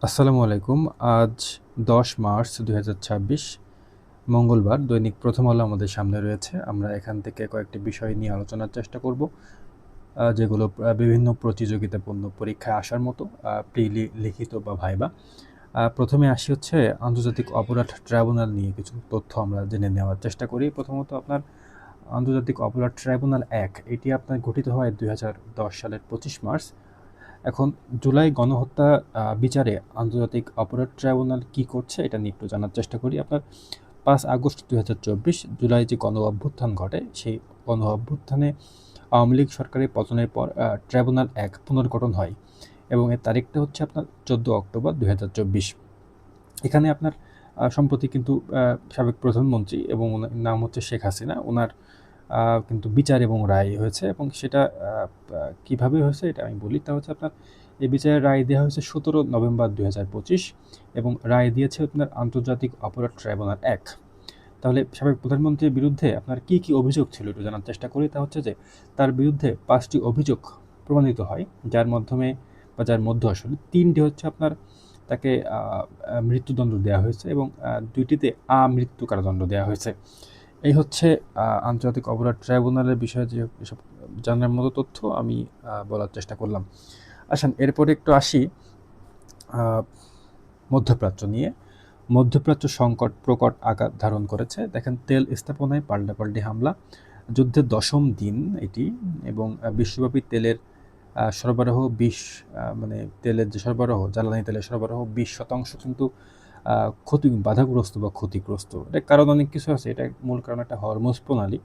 আসসালামু আলাইকুম। আজ ১০ মার্চ ২০২৬ মঙ্গলবার। দৈনিক প্রথম আলো আমাদের সামনে রয়েছে। আমরা এখান থেকে কয়েকটি বিষয় নিয়ে আলোচনার চেষ্টা করব, যেগুলো বিভিন্ন প্রতিযোগিতাপূর্ণ পরীক্ষায় আসার মতো, লিখিত বা ভাইবা। প্রথমে আসি হচ্ছে আন্তর্জাতিক অপরাধ ট্রাইব্যুনাল নিয়ে কিছু তথ্য আমরা জেনে নেওয়ার চেষ্টা করি। প্রথমত আপনার আন্তর্জাতিক অপরাধ ট্রাইব্যুনাল ১ এটি আপনার গঠিত হয় ২০১০ সালের ২৫ মার্চ। এখন জুলাই গণহত্যা বিচারে আন্তর্জাতিক অপরাধ ট্রাইব্যুনাল কী করছে এটা নিয়ে একটু জানার চেষ্টা করি। আপনার ৫ আগস্ট ২০২৪ জুলাই যে গণ অভ্যুত্থান ঘটে, সেই গণ অভ্যুত্থানে আওয়ামী লীগ সরকারের পতনের পর ট্রাইব্যুনাল ১ পুনর্গঠন হয় এবং এর তারিখটা হচ্ছে আপনার ১৪ অক্টোবর ২০২৪। এখানে আপনার সম্প্রতি কিন্তু সাবেক প্রধানমন্ত্রী এবং ওনার নাম হচ্ছে শেখ হাসিনা, ওনার কিন্তু বিচার এবং রায় হয়েছে এবং সেটা কীভাবে হয়েছে এটা আমি বলি। তা হচ্ছে আপনার এই বিচারের রায় দেওয়া হয়েছে ১৭ নভেম্বর ২০২৫ এবং রায় দিয়েছে আপনার আন্তর্জাতিক অপরাধ ট্রাইব্যুনাল ১। তাহলে সাবেক প্রধানমন্ত্রীর বিরুদ্ধে আপনার কী কী অভিযোগ ছিল একটু জানার চেষ্টা করি। তা হচ্ছে যে তার বিরুদ্ধে ৫টি অভিযোগ প্রমাণিত হয়, যার মাধ্যমে বা যার মধ্যে আসলে ৩টি হচ্ছে আপনার তাকে মৃত্যুদণ্ড দেওয়া হয়েছে এবং ২টিতে আমৃত্যু কারাদণ্ড দেওয়া হয়েছে। এই হচ্ছে আন্তর্জাতিক অপরাধ ট্রাইব্যুনালের বিষয়ে যে এসব জানার মতো তথ্য আমি বলার চেষ্টা করলাম। আসেন এরপরে একটু আসি মধ্যপ্রাচ্য নিয়ে। মধ্যপ্রাচ্য সংকট প্রকট আকার ধারণ করেছে। দেখেন, তেল স্থাপনায় পাল্টাপাল্টি হামলা, যুদ্ধের ১০ম দিন এটি, এবং বিশ্বব্যাপী তেলের সরবরাহ মানে তেলের যে সরবরাহ, জ্বালানি তেলের সরবরাহ ২০% কিন্তু বাধাগ্রস্ত বা ক্ষতিগ্রস্ত। এটার কারণ অনেক কিছু আছে। এটা মূল কারণ একটা হরমুজ প্রণালী।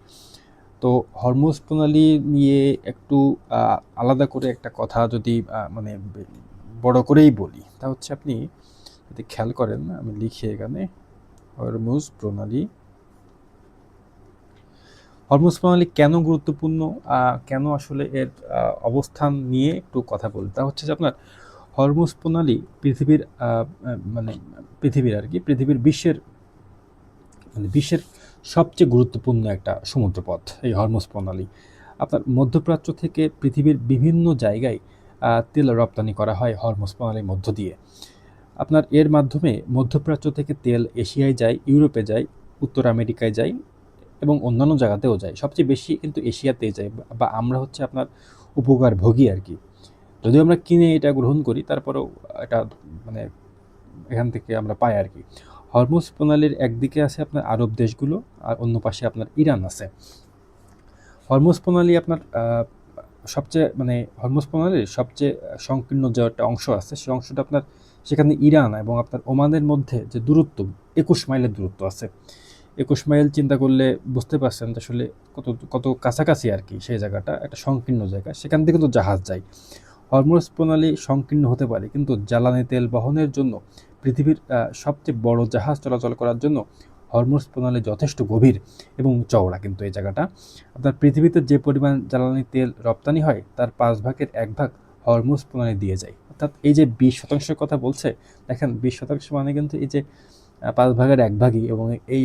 তো হরমুজ প্রণালী নিয়ে একটু আলাদা করে একটা কথা যদি মানে বড় করেই বলি, তা হচ্ছে আপনি যদি খেয়াল করেন, আমি লিখি এখানে হরমুজ প্রণালী। হরমুজ প্রণালী কেন গুরুত্বপূর্ণ, কেন আসলে এর অবস্থান নিয়ে একটু কথা বলি। তা হচ্ছে যে আপনার হরমুজ প্রণালী পৃথিবীর বিশ্বের সবচেয়ে গুরুত্বপূর্ণ একটা সমুদ্রপথ এই হরমুজ প্রণালী। আপনার মধ্যপ্রাচ্য থেকে পৃথিবীর বিভিন্ন জায়গায় তেল রপ্তানি করা হয় হরমুজ প্রণালীর মধ্য দিয়ে। আপনার এর মাধ্যমে মধ্যপ্রাচ্য থেকে তেল এশিয়ায় যায়, ইউরোপে যায়, উত্তর আমেরিকায় যায় এবং অন্যান্য জায়গাতেও যায়। সবচেয়ে বেশি কিন্তু এশিয়াতেই যায়, বা আমরা হচ্ছে আপনার উপকার ভোগী আর কি। যদিও আমরা কিনে এটা গ্রহণ করি, তারপরেও এটা মানে এখান থেকে আমরা পাই আর কি। হরমুজ প্রণালীর একদিকে আছে আপনার আরব দেশগুলো, আর অন্য পাশে আপনার ইরান আছে। হরমুজ প্রণালী আপনার হরমুজ প্রণালীর সবচেয়ে সংকীর্ণ যে একটা অংশ আছে, সেই অংশটা আপনার সেখানে ইরান এবং আপনার ওমানের মধ্যে যে দূরত্ব, ২১ মাইলের দূরত্ব আছে। ২১ মাইল চিন্তা করলে বুঝতে পারছেন যে আসলে কত কত কাছাকাছি আর কি। সেই জায়গাটা একটা সংকীর্ণ জায়গা, সেখান থেকে কিন্তু জাহাজ যায়। হরমুজ প্রণালী সংকীর্ণ হতে পারে, কিন্তু জ্বালানি তেল বহনের জন্য পৃথিবীর সবচেয়ে বড় জাহাজ চলাচল করার জন্য হরমুজ প্রণালী যথেষ্ট গভীর এবং চওড়া। কিন্তু এই জায়গাটা আপনার পৃথিবীতে যে পরিমাণ জ্বালানি তেল রপ্তানি হয় তার 1/৫ হরমুজ প্রণালী দিয়ে যায়। অর্থাৎ এই যে ২০% কথা বলছে, দেখেন ২০% মানে কিন্তু এই যে 1/৫ এবং এই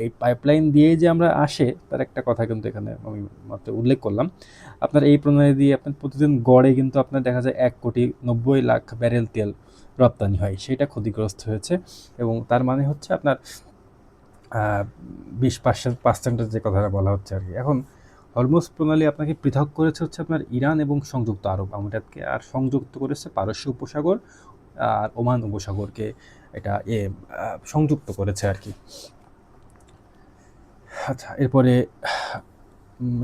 এই পাইপলাইন দিয়েই যে আমরা আসে তার একটা কথা কিন্তু এখানে আমি মাত্র উল্লেখ করলাম। আপনার এই প্রণালী দিয়ে আপনার প্রতিদিন গড়ে কিন্তু আপনার দেখা যায় ১,৯০,০০,০০০ ব্যারেল তেল রপ্তানি হয়, সেটা ক্ষতিগ্রস্ত হয়েছে। এবং তার মানে হচ্ছে আপনার ২০% যে কথাটা বলা হচ্ছে আর কি। এখন হরমুজ প্রণালী আপনাকে পৃথক করেছে হচ্ছে আপনার ইরান এবং সংযুক্ত আরব আমিরাতকে, আর সংযুক্ত করেছে পারস্য উপসাগর আর ওমান উপসাগরকে। এটা সংযুক্ত করেছে আর কি। আচ্ছা, এরপরে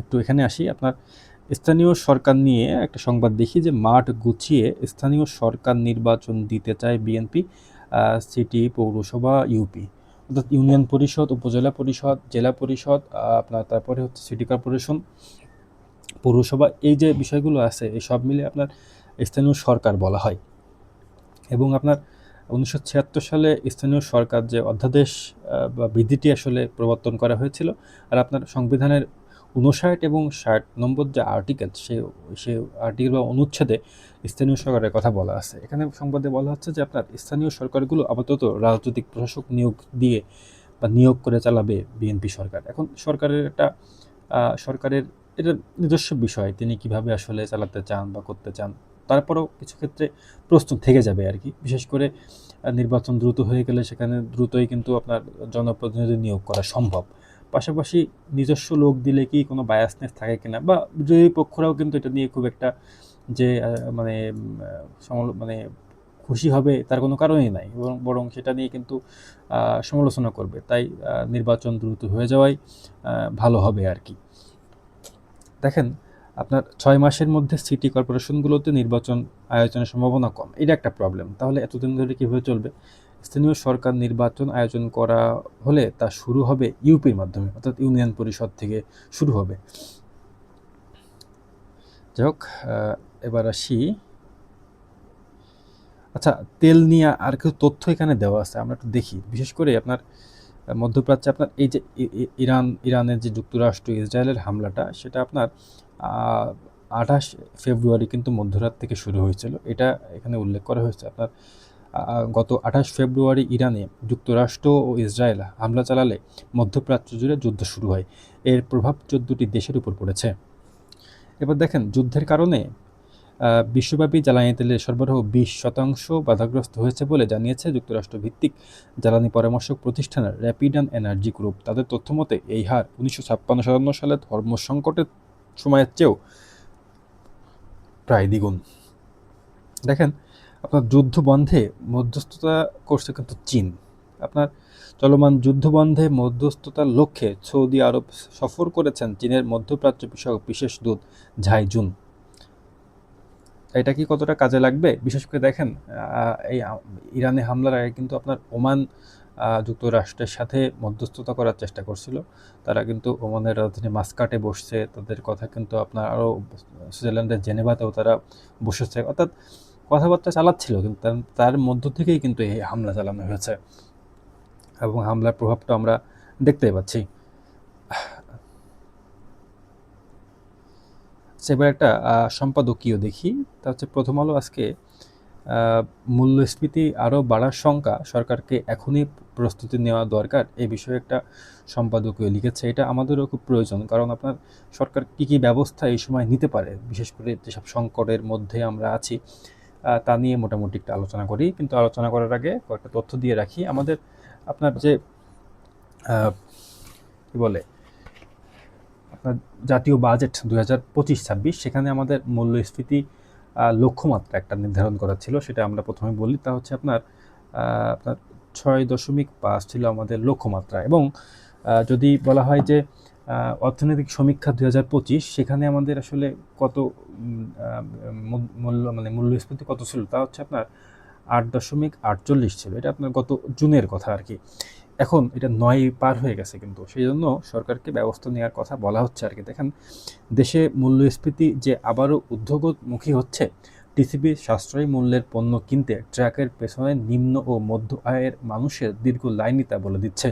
একটু এখানে আসি। আপনার স্থানীয় সরকার নিয়ে একটা সংবাদ দেখি যে মাঠ গুছিয়ে স্থানীয় সরকার নির্বাচন দিতে চায় বিএনপি। সিটি, পৌরসভা, ইউপি, অর্থাৎ ইউনিয়ন পরিষদ, উপজেলা পরিষদ, জেলা পরিষদ, আপনার তারপরে হচ্ছে সিটি কর্পোরেশন, পৌরসভা, এই যে বিষয়গুলো আছে এই সব মিলে আপনার স্থানীয় সরকার বলা হয়। এবং আপনার ১৯৭৬ সালে স্থানীয় সরকার যে অধ্যাদেশ বা বিধিটি আসলে প্রবর্তন করা হয়েছিল, আর আপনার সংবিধানের ৫৯ এবং ৬০ নম্বর যে আর্টিকেল, সে আর্টিকেল বা অনুচ্ছেদে স্থানীয় সরকারের কথা বলা আছে। এখানে সংবাদে বলা হচ্ছে যে আপনার স্থানীয় সরকারগুলো আপাতত রাজনৈতিক প্রশাসক নিয়োগ করে চালাবে বিএনপি সরকার। এখন সরকারের এটা নিজস্ব বিষয়, তিনি কিভাবে আসলে চালাতে চান বা করতে চান। তারপরেও কিছু ক্ষেত্রে প্রশ্ন থেকে যাবে আর কি। বিশেষ করে নির্বাচন দ্রুত হয়ে গেলে সেখানে দ্রুতই কিন্তু আপনার জনপ্রতিনিধি নিয়োগ করা সম্ভব। পাশাপাশি নিজস্ব লোক দিলে কি কোনো বায়াসনেস থাকে কিনা, বা বিরোধী পক্ষরাও কিন্তু এটা নিয়ে খুব একটা যে মানে মানে খুশি হবে তার কোনো কারণই নাই, বরং সেটা নিয়ে কিন্তু সমালোচনা করবে। তাই নির্বাচন দ্রুত হয়ে যাওয়াই ভালো হবে আর কি। দেখেন, আপনার 6 মাসের মধ্যে সিটি কর্পোরেশনগুলোতে নির্বাচন আয়োজনের সম্ভাবনা কম, এটা একটা প্রবলেম। তাহলে এতদিন ধরে কীভাবে চলবে? স্থানীয় সরকার নির্বাচন আয়োজন করা হলে তা শুরু হবে ইউপির মাধ্যমে, অর্থাৎ ইউনিয়ন পরিষদ থেকে শুরু হবে। যাই হোক, এবার আসি। আচ্ছা, তেল নিয়ে আর কিছু তথ্য এখানে দেওয়া আছে, আমরা একটু দেখি। বিশেষ করে আপনার মধ্যপ্রাচ্যে আপনার এই যে ইরানের যে যুক্তরাষ্ট্র ইসরায়েলের হামলাটা, সেটা আপনার 28 ফেব্রুয়ারি কিন্তু মধ্যরাত থেকে শুরু হয়েছিল, এটা এখানে উল্লেখ করা হয়েছে। আপনার গত 28 ফেব্রুয়ারি ইরানে যুক্তরাষ্ট্র ও ইসরায়েল হামলা চালালে মধ্যপ্রাচ্য জুড়ে যুদ্ধ শুরু হয়। এর প্রভাব 14টি দেশের উপর পড়েছে। এবার দেখেন, যুদ্ধের কারণে বিশ্বব্যাপী জ্বালানি তেলের সরবরাহ 20% বাধাগ্রস্ত হয়েছে বলে জানিয়েছে যুক্তরাষ্ট্র ভিত্তিক জ্বালানি পরামর্শক প্রতিষ্ঠান র্যাপিড অ্যান্ড এনার্জি গ্রুপ। তাদের তথ্যমতে এই হার 1956-57 সালে ধর্মসংকটের সময়ের চেয়েও প্রায় দ্বিগুণ। দেখেন, আপনার যুদ্ধ বন্ধে মধ্যস্থতা করছে কিন্তু চীন। আপনার চলমান যুদ্ধ বন্ধে মধ্যস্থতার লক্ষ্যে সৌদি আরব সফর করেছেন চীনের মধ্যপ্রাচ্য বিষয়ক বিশেষ দূত ঝাই জুন। এটা কি কতটা কাজে লাগবে? বিশেষ করে দেখেন, এই ইরানে হামলার আগে কিন্তু আপনার ওমান যুক্তরাষ্ট্রের সাথে মধ্যস্থতা করার চেষ্টা করছিল। তারা কিন্তু ওমানের রাজধানী মাস্কাটে বসছে, তাদের কথা কিন্তু আপনার আরও সুইজারল্যান্ডের জেনেভাতেও তারা বসেছে, অর্থাৎ কথাবার্তা চালাচ্ছিল, কিন্তু তার মধ্য থেকেই কিন্তু এই হামলা চালানো হয়েছে, এবং হামলার প্রভাবটা আমরা দেখতেই পাচ্ছি। সেবার একটা সম্পাদকীয় দেখি, তা হচ্ছে প্রথম আলো আজকে মূল্যস্ফীতি আরও বাড়ার শঙ্কা, সরকারকে এখনই প্রস্তুতি নেওয়া দরকার, এই বিষয়ে একটা সম্পাদকীয় লিখেছে। এটা আমাদেরও খুব প্রয়োজন, কারণ আপনার সরকার কী কী ব্যবস্থা এই সময় নিতে পারে, বিশেষ করে যেসব সংকটের মধ্যে আমরা আছি তা নিয়ে মোটামুটি একটা আলোচনা করি। কিন্তু আলোচনা করার আগে কয়েকটা তথ্য দিয়ে রাখি। আমাদের আপনার যে কী বলে আপনার জাতীয় বাজেট 2025-26, সেখানে আমাদের মূল্যস্ফীতি লক্ষ্যমাত্রা একটা নির্ধারণ করা ছিল, সেটা আমরা প্রথমে বলি। তা হচ্ছে আপনার 6.5 ছিল আমাদের লক্ষ্যমাত্রা। এবং যদি বলা হয় যে অর্থনৈতিক সমীক্ষা 2025, সেখানে আমাদের আসলে কত মূল্যস্ফীতি কত ছিল, তা হচ্ছে আপনার 8.48 ছিল। এটা আপনার গত জুনের কথা আর কি। এখন এটা 9 পার হয়ে গেছে, কিন্তু সেই জন্য সরকারকে ব্যবস্থা নেওয়ার কথা বলা হচ্ছে আর কি। দেখেন, দেশে মূল্যস্ফীতি যে আবারও ঊর্ধ্বমুখী হচ্ছে, টিসিবি সাশ্রয়ী মূল্যের পণ্য কিনতে ট্রাকের পেছনে নিম্ন ও মধ্য আয়ের মানুষের দীর্ঘ লাইনই তা বলে দিচ্ছে।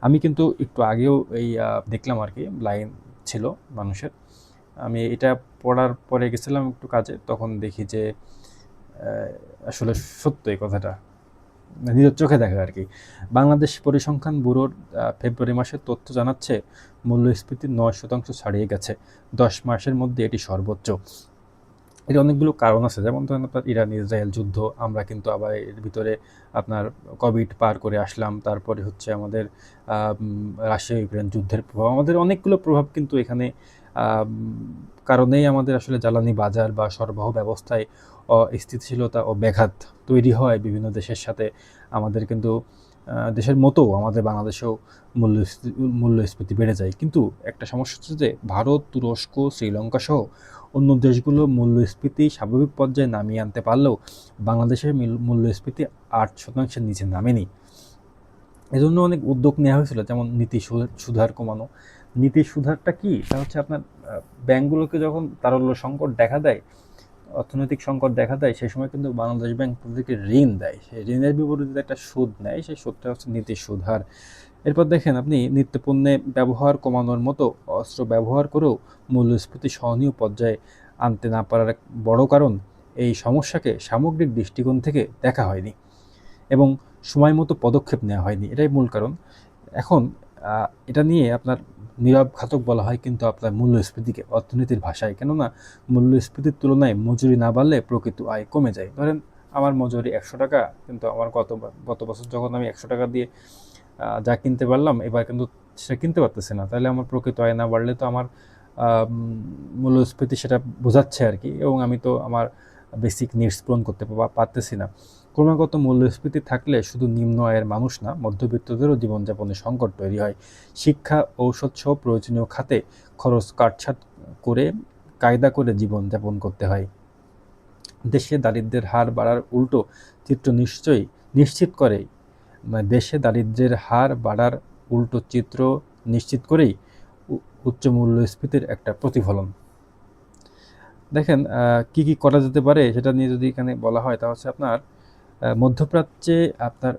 আমি কিন্তু একটু আগেও এই দেখলাম আর কি, লাইন ছিল মানুষের। আমি এটা পড়ার পরে গেছিলাম একটু কাজে, তখন দেখি যে আসলে সত্য এই কথাটা, নিজের চোখে দেখা আর কি। বাংলাদেশ পরিসংখ্যান ব্যুরোর ফেব্রুয়ারি মাসের তথ্য জানাচ্ছে মূল্যস্ফীতি 9% ছাড়িয়ে গেছে, 10 মাসের মধ্যে এটি সর্বোচ্চ। এর অনেকগুলো কারণ আছে, যেমন ধরেন আপনার ইরান ইসরায়েল যুদ্ধ, আমরা কিন্তু আবার এর ভিতরে আপনার কোভিড পার করে আসলাম, তারপরে হচ্ছে আমাদের রাশিয়া ইউক্রেন যুদ্ধের প্রভাব, আমাদের অনেকগুলো প্রভাব কিন্তু এখানে কারণেই আমাদের আসলে জ্বালানি বাজার বা সরবরাহ ব্যবস্থায় স্থিতিশীলতা ও ব্যাঘাত তৈরি হয় বিভিন্ন দেশের সাথে। আমাদের কিন্তু দেশের মতো আমাদের বাংলাদেশেও মূল্যস্ফীতি বেড়ে যায়। কিন্তু একটা সমস্যা হচ্ছে যে ভারত, তুরস্ক, শ্রীলঙ্কা সহ অন্য দেশগুলো মূল্যস্ফীতি স্বাভাবিক পর্যায়ে নামিয়ে আনতে পারলেও বাংলাদেশের মূল্যস্ফীতি 8%-এর নিচে নামেনি। এজন্য অনেক উদ্যোগ নেওয়া হয়েছিল, যেমন নীতি সুধার কমানো। নীতি সুধারটা কি? তা হচ্ছে আপনার ব্যাংকগুলোকে যখন তারল্য সংকট দেখা দেয়, অর্থনৈতিক সংকট দেখা দেয়, সেই সময় কিন্তু বাংলাদেশ ব্যাংক তাদেরকে ঋণ দেয়, সেই ঋণের বিপরীতে একটা সুদ নেয়, সেই সুদটা হচ্ছে নীতি সুধার। এরপর দেখেন, আপনি নিত্যপণ্যে ব্যবহার কমানোর মতো অস্ত্র ব্যবহার করেও মূল্যস্ফীতি সহনীয় পর্যায়ে আনতে না পারার এক বড় কারণ, এই সমস্যাকে সামগ্রিক দৃষ্টিকোণ থেকে দেখা হয়নি এবং সময় মতো পদক্ষেপ নেওয়া হয়নি, এটাই মূল কারণ। এখন এটা নিয়ে আপনার নীরব ঘাতক বলা হয় কিন্তু আপনার মূল্যস্ফীতিকে অর্থনীতির ভাষায়। কেননা মূল্যস্ফীতির তুলনায় মজুরি না বাড়লে প্রকৃত আয় কমে যায়। ধরেন আমার মজুরি 100 টাকা, কিন্তু আমার গত বছর যখন আমি 100 টাকা দিয়ে যা কিনতে পারলাম, এবার কিন্তু সেটা কিনতে পারতেছি না। তাহলে আমার প্রকৃত আয় না বাড়লে তো আমার মূল্যস্ফীতি সেটা বোঝাচ্ছে আর কি, এবং আমি তো আমার বেসিক নিডস পূরণ করতে পারতেছি না। ক্রমাগত মূল্যস্ফীতি থাকলে শুধু নিম্ন আয়ের মানুষ না, মধ্যবিত্তদেরও জীবনযাপনে সংকট তৈরি হয়। শিক্ষা, ঔষধ সহ প্রয়োজনীয় খাতে খরচ কাটছাঁট করে কায়দা করে জীবনযাপন করতে হয়। দেশে দারিদ্র্যের হার বাড়ার উল্টো চিত্র নিশ্চিত করে, দেশে দারিদ্র্যের হার বাড়ার উল্টো চিত্র নিশ্চিত করেই উচ্চ মূল্যস্ফীতির একটা প্রতিফলন। দেখেন কি করা যেতে পারে সেটা নিয়ে যদি এখানে বলা হয়, তা হচ্ছে আপনার মধ্যপ্রাচ্যে আপনার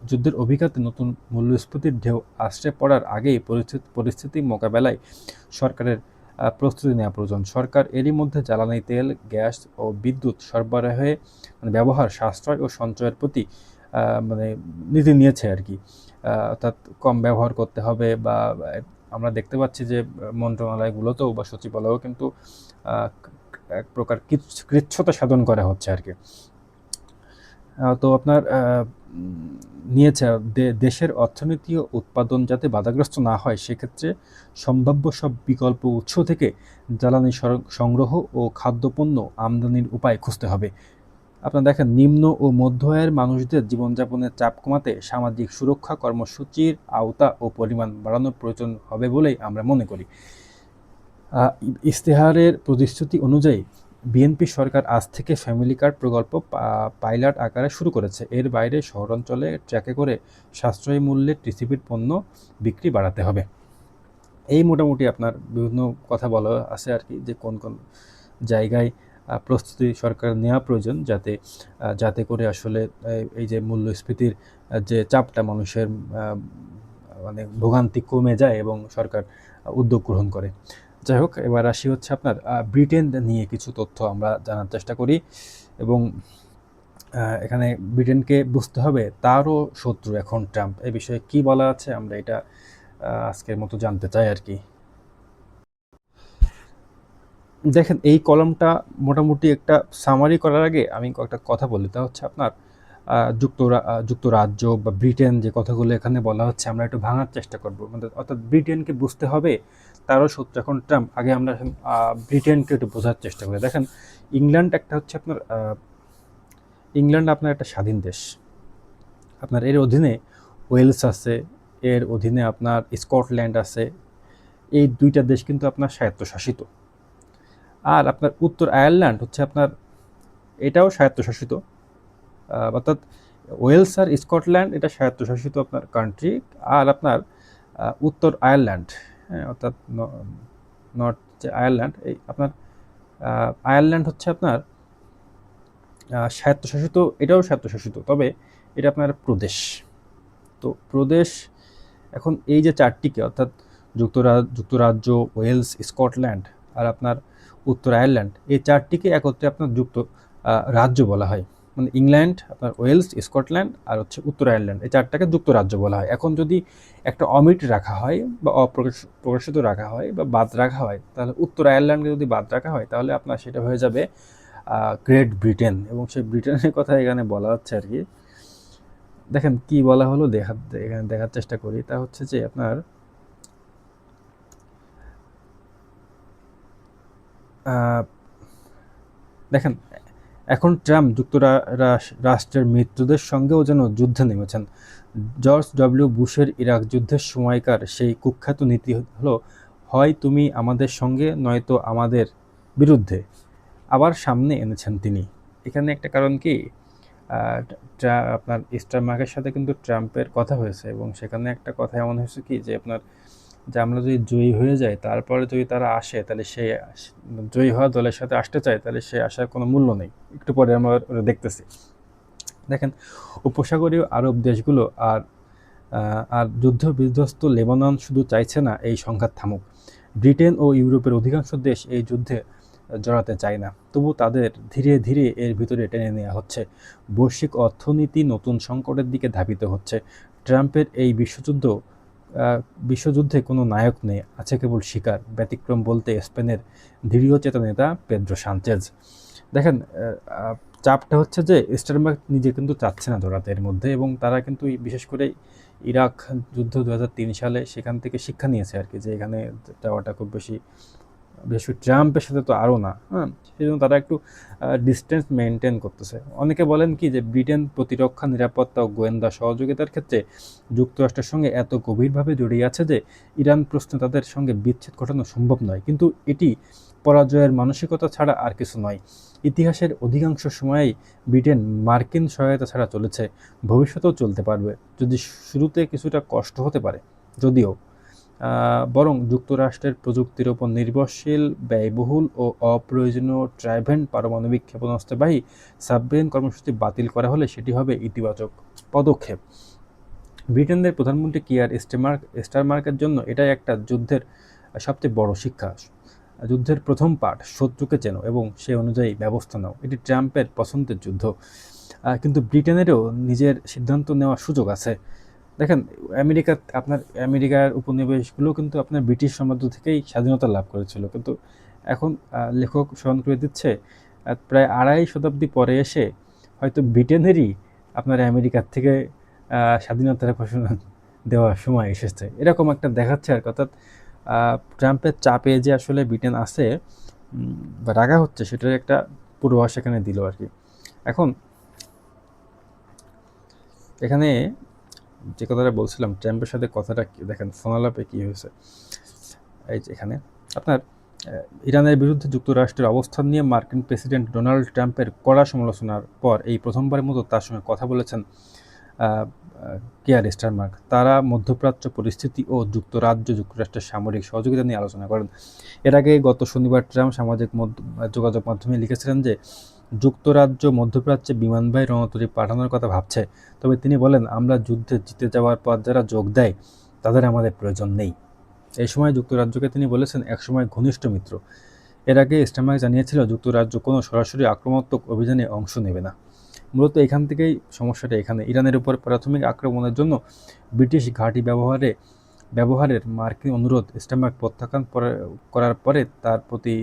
যুদ্ধের অভিঘাতে নতুন মূল্যস্ফীতির ঢেউ আছড়ে পড়ার আগেই পরিস্থিতি মোকাবেলায় সরকারের প্রস্তুতি নেওয়া প্রয়োজন। সরকার এরই মধ্যে জ্বালানি তেল, গ্যাস ও বিদ্যুৎ সরবরাহে ব্যবহার, সাশ্রয় ও সঞ্চয়ের প্রতি মানে নীতি নিয়েছে আর কি। অর্থাৎ কম ব্যবহার করতে হবে, বা আমরা দেখতে পাচ্ছি যে মন্ত্রণালয়গুলোতেও বা সচিবালয়েও কিন্তু এক প্রকার কৃচ্ছ্রতা সাধন করা হচ্ছে আর কি। তো আপনার নিয়েছে দেশের অর্থনীতি ও উৎপাদন যাতে বাধাগ্রস্ত না হয়, সেক্ষেত্রে সম্ভাব্য সব বিকল্প উৎস থেকে জ্বালানি সংগ্রহ ও খাদ্যপণ্য আমদানির উপায় খুঁজতে হবে। আপনারা দেখেন, নিম্ন ও মধ্য আয়ের মানুষদের জীবনযাপনের চাপ কমাতে সামাজিক সুরক্ষা কর্মসূচির আওতা ও পরিমাণ বাড়ানোর প্রয়োজন হবে বলেই আমরা মনে করি। ইশতেহারের প্রতিশ্রুতি অনুযায়ী বিএনপি সরকার আজ থেকে ফ্যামিলি কার্ড প্রকল্প পাইলট আকারে শুরু করেছে। এর বাইরে শহরাঞ্চলে ট্রাকে করে সাশ্রয়ী মূল্যে টিসিবির পণ্য বিক্রি বাড়াতে হবে। এই মোটামুটি আপনার বিভিন্ন কথা বলা আছে আর কি, যে কোন কোন জায়গায় প্রস্তুতি সরকার নেওয়া প্রয়োজন, যাতে করে আসলে এই যে মূল্যস্ফীতির যে চাপটা মানুষের মানে ভোগান্তি কমে যায় এবং সরকার উদ্যোগ গ্রহণ করে। যাই হোক, এবার আসি হচ্ছে আপনার ব্রিটেন নিয়ে কিছু তথ্য আমরা জানার চেষ্টা করি। এবং এখানে ব্রিটেনকে বুঝতে হবে তারও শত্রু এখন ট্রাম্প। এই বিষয়ে কি বলা আছে আমরা এটা আজকের মতো জানতে চাই আর কি। দেখেন, এই কলমটা মোটামুটি একটা সামারি করার আগে আমি কয়েকটা কথা বলি। তা হচ্ছে আপনার যুক্তরাজ্য বা ব্রিটেন যে কথাগুলো এখানে বলা হচ্ছে, আমরা একটু ভাঙার চেষ্টা করব। অর্থাৎ ব্রিটেনকে বুঝতে হবে তারও শত্রু এখন ট্রাম্প। আগে আমরা ব্রিটেনকে একটু বোঝার চেষ্টা করি। দেখেন, ইংল্যান্ড আপনার একটা স্বাধীন দেশ। আপনার এর অধীনে ওয়েলস আছে, এর অধীনে আপনার স্কটল্যান্ড আছে। এই দুইটা দেশ কিন্তু আপনার স্বায়ত্তশাসিত। আর আপনার উত্তর আয়ারল্যান্ড হচ্ছে আপনার, এটাও স্বায়ত্তশাসিত। অর্থাৎ ওয়েলস আর স্কটল্যান্ড এটা স্বায়ত্তশাসিত আপনার কান্ট্রি। আর আপনার উত্তর আয়ারল্যান্ড, হ্যাঁ, অর্থাৎ নর্থ যে আয়ারল্যান্ড, এই আপনার আয়ারল্যান্ড হচ্ছে আপনার স্বায়ত্তশাসিত। এটাও স্বায়ত্তশাসিত, তবে এটা আপনার প্রদেশ। তো প্রদেশ এখন এই যে চারটিকে, অর্থাৎ যুক্তরাজ্য, ওয়েলস, স্কটল্যান্ড আর আপনার উত্তর আয়ারল্যান্ড, এই চারটিকে একত্রে আপনার রাজ্য বলা হয়। মানে ইংল্যান্ড, আপনার ওয়েলস, স্কটল্যান্ড আর হচ্ছে উত্তর আয়ারল্যান্ড, এই চারটাকে যুক্তরাজ্য বলা হয়। এখন যদি একটা অমিট রাখা হয় বা অপ্রকাশিত রাখা হয় বা বাদ রাখা হয়, তাহলে উত্তর আয়ারল্যান্ডকে যদি বাদ রাখা হয়, তাহলে আপনার সেটা হয়ে যাবে গ্রেট ব্রিটেন। এবং সেই ব্রিটেনের কথা এখানে বলা হচ্ছে আর কি। দেখেন কি বলা হলো, এখানে দেখার চেষ্টা করি। তা হচ্ছে যে আপনার দেখেন, এখন ট্রাম্প যুক্তরাষ্ট্রের মিত্রদের সঙ্গেও যেন যুদ্ধে নেমেছেন। জর্জ ডব্লিউ বুশের ইরাক যুদ্ধের সময়কার সেই কুখ্যাত নীতি হলো, হয় তুমি আমাদের সঙ্গে, নয়তো আমাদের বিরুদ্ধে। আবার সামনে এনেছেন তিনি। এখানে একটা কারণ কি, আপনার স্টারমার্কের সাথে কিন্তু ট্রাম্পের কথা হয়েছে, এবং সেখানে একটা কথা এমন হয়েছে কি, যে আপনার যে আমরা যদি জয়ী হয়ে যাই, তারপরে যদি তারা আসে, তাহলে সে জয়ী হওয়া দলের সাথে আসতে চায়, তাহলে সে আসার কোনো মূল্য নেই। একটু পরে আমরা দেখতেছি। দেখেন, উপসাগরীয় আরব দেশগুলো আর যুদ্ধ বিধ্বস্ত লেবানন শুধু চাইছে না এই সংঘাত থামুক। ব্রিটেন ও ইউরোপের অধিকাংশ দেশ এই যুদ্ধে জড়াতে চায় না, তবু তাদের ধীরে ধীরে এর ভিতরে টেনে নেওয়া হচ্ছে। বৈশ্বিক অর্থনীতি নতুন সংকটের দিকে ধাবিত হচ্ছে। ট্রাম্পের এই বিশ্বযুদ্ধে কোনো নায়ক নেই, আছে কেবল শিকার। ব্যতিক্রম বলতে স্পেনের দৃঢ়চেতা নেতা পেদ্রো সানচেজ। দেখেন, চাপটা হচ্ছে যে স্টারমার্ক নিজে কিন্তু চাচ্ছে না জড়াতে এর মধ্যে, এবং তারা কিন্তু বিশেষ করে ইরাক যুদ্ধ 2003 সালে সেখান থেকে শিক্ষা নিয়েছে আর কি, যে এখানে যাওয়াটা খুব বেশি, বিশেষ করে ট্রাম্পের সাথে তো আরও না। হ্যাঁ, সেই জন্য তারা একটু ডিস্টেন্স মেনটেন করতেছে। অনেকে বলেন কি যে ব্রিটেন প্রতিরক্ষা, নিরাপত্তা ও গোয়েন্দা সহযোগিতার ক্ষেত্রে যুক্তরাষ্ট্রের সঙ্গে এত গভীরভাবে জড়িয়ে আছে যে ইরান প্রশ্নে তাদের সঙ্গে বিচ্ছেদ ঘটানো সম্ভব নয়। কিন্তু এটি পরাজয়ের মানসিকতা ছাড়া আর কিছু নয়। ইতিহাসের অধিকাংশ সময়েই ব্রিটেন মার্কিন সহায়তা ছাড়া চলেছে, ভবিষ্যতেও চলতে পারবে, যদি শুরুতে কিছুটা কষ্ট হতে পারে। যদিও বরং যুক্তরাষ্ট্রের প্রযুক্তির ওপর নির্ভরশীল, ব্যয়বহুল ও অপ্রয়োজনীয় ট্রাইভেন্ট পারমাণবিক ক্ষেপণাস্ত্রবাহী সাবমেরিন কর্মসূচি বাতিল করা হলে সেটি হবে ইতিবাচক পদক্ষেপ। ব্রিটেনের প্রধানমন্ত্রী কিয়ার স্টারমার্কের জন্য এটাই একটা যুদ্ধের সবচেয়ে বড় শিক্ষা। যুদ্ধের প্রথম পাঠ, শত্রুকে চেনো এবং সে অনুযায়ী ব্যবস্থা নাও। এটি ট্রাম্পের পছন্দের যুদ্ধ, কিন্তু ব্রিটেনেরও নিজের সিদ্ধান্ত নেওয়ার সুযোগ আছে। দেখেন, আমেরিকার উপনিবেশগুলো কিন্তু আপনার ব্রিটিশ সাম্রাজ্য থেকেই স্বাধীনতা লাভ করেছিল, কিন্তু এখন লেখক স্মরণ করে দিচ্ছে প্রায় 2.5 শতাব্দী পরে এসে হয়তো ব্রিটেনেরই আপনার আমেরিকার থেকে স্বাধীনতার ঘোষণা দেওয়ার সময় এসেছে, এরকম একটা দেখাচ্ছে আর কি। অর্থাৎ ট্রাম্পের চাপে যে আসলে ব্রিটেন আছে বা রাগা হচ্ছে, সেটার একটা পূর্বাভাস এখানে দিল আর কি। এখন এখানে যে কথাটা বলছিলাম, ট্রাম্পের সাথে কথাটা দেখেন ফোনালাপে কী হয়েছে। এই যে এখানে আপনার ইরানের বিরুদ্ধে যুক্তরাষ্ট্রের অবস্থান নিয়ে মার্কিন প্রেসিডেন্ট ডোনাল্ড ট্রাম্পের কড়া সমালোচনার পর এই প্রথমবারের মতো তার সঙ্গে কথা বলেছেন কিয়ার স্টারমার্ক। তারা মধ্যপ্রাচ্য পরিস্থিতি ও যুক্তরাষ্ট্রের সামরিক সহযোগিতা নিয়ে আলোচনা করেন। এর আগে গত শনিবার ট্রাম্প সামাজিক যোগাযোগ মাধ্যমে লিখেছিলেন যে যুক্তরাজ্য মধ্যপ্রাচ্যে বিমানবাহী রণতরী পাঠানোর কথা ভাবছে, তবে তিনি বলেন, আমরা যুদ্ধে জিতে যাওয়ার পর যারা যোগ দেয় তাদের আমাদের প্রয়োজন নেই। এই সময় যুক্তরাজ্যকে তিনি বলেছেন একসময় ঘনিষ্ঠ মিত্র। এর আগে স্টারমার্ক জানিয়েছিল যুক্তরাজ্য কোনো সরাসরি আক্রমণাত্মক অভিযানে অংশ নেবে না। মূলত এখান থেকেই সমস্যাটা। এখানে ইরানের উপর প্রাথমিক আক্রমণের জন্য ব্রিটিশ ঘাঁটি ব্যবহারের মার্কিন অনুরোধ স্টারমার্ক প্রত্যাখ্যান করার পরে তার প্রতি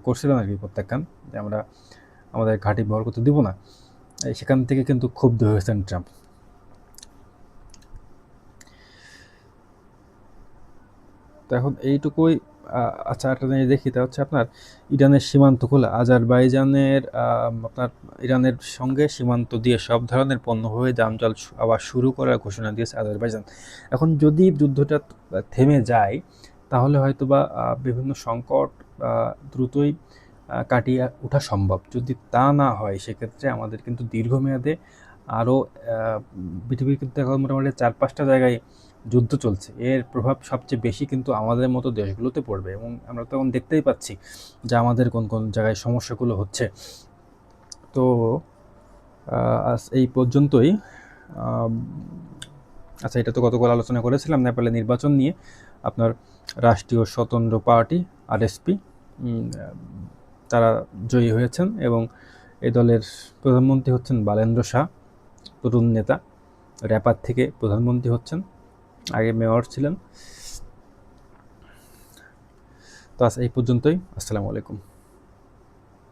করছিলেন আর কি প্রত্যাখ্যান, যে আমরা আমাদের ঘাঁটি ব্যবহার করতে দিব না। সেখান থেকে কিন্তু ক্ষুব্ধ হয়েছেন ট্রাম্প। তো এখন এইটুকুই। আচ্ছা, একটা জিনিস দেখি, তা হচ্ছে আপনার ইরানের সীমান্ত খোলা। ইরানের সঙ্গে সীমান্ত দিয়ে সব ধরনের পণ্য হয়ে যানজট আবার শুরু করার ঘোষণা দিয়েছে আজারবাইজান। এখন যদি যুদ্ধটা থেমে যায় তাহলে হয়তো বা বিভিন্ন সংকট দ্রুতই কাটিয়ে ওঠা সম্ভব। যদি তা না হয় সেক্ষেত্রে আমাদের কিন্তু দীর্ঘমেয়াদে আরও পৃথিবীর কিন্তু এখন মোটামুটি 4-5টা জায়গায় যুদ্ধ চলছে, এর প্রভাব সবচেয়ে বেশি কিন্তু আমাদের মতো দেশগুলোতে পড়বে, এবং আমরা তখন দেখতেই পাচ্ছি যে আমাদের কোন কোন জায়গায় সমস্যাগুলো হচ্ছে। তো আজ এই পর্যন্তই। আচ্ছা, এটা তো গতকাল আলোচনা করেছিলাম নেপালের নির্বাচন নিয়ে। আপনার রাষ্ট্রীয় স্বতন্ত্র পার্টি আরএসপি তারা জয়ী হয়েছেন, এবং এই দলের প্রধানমন্ত্রী হচ্ছেন বালেন্দ্র শাহ, তরুণ নেতা, র্যাপার থেকে প্রধানমন্ত্রী হচ্ছেন, আগে মেয়র ছিলেন। তো আজ এই পর্যন্তই। আসসালামু আলাইকুম।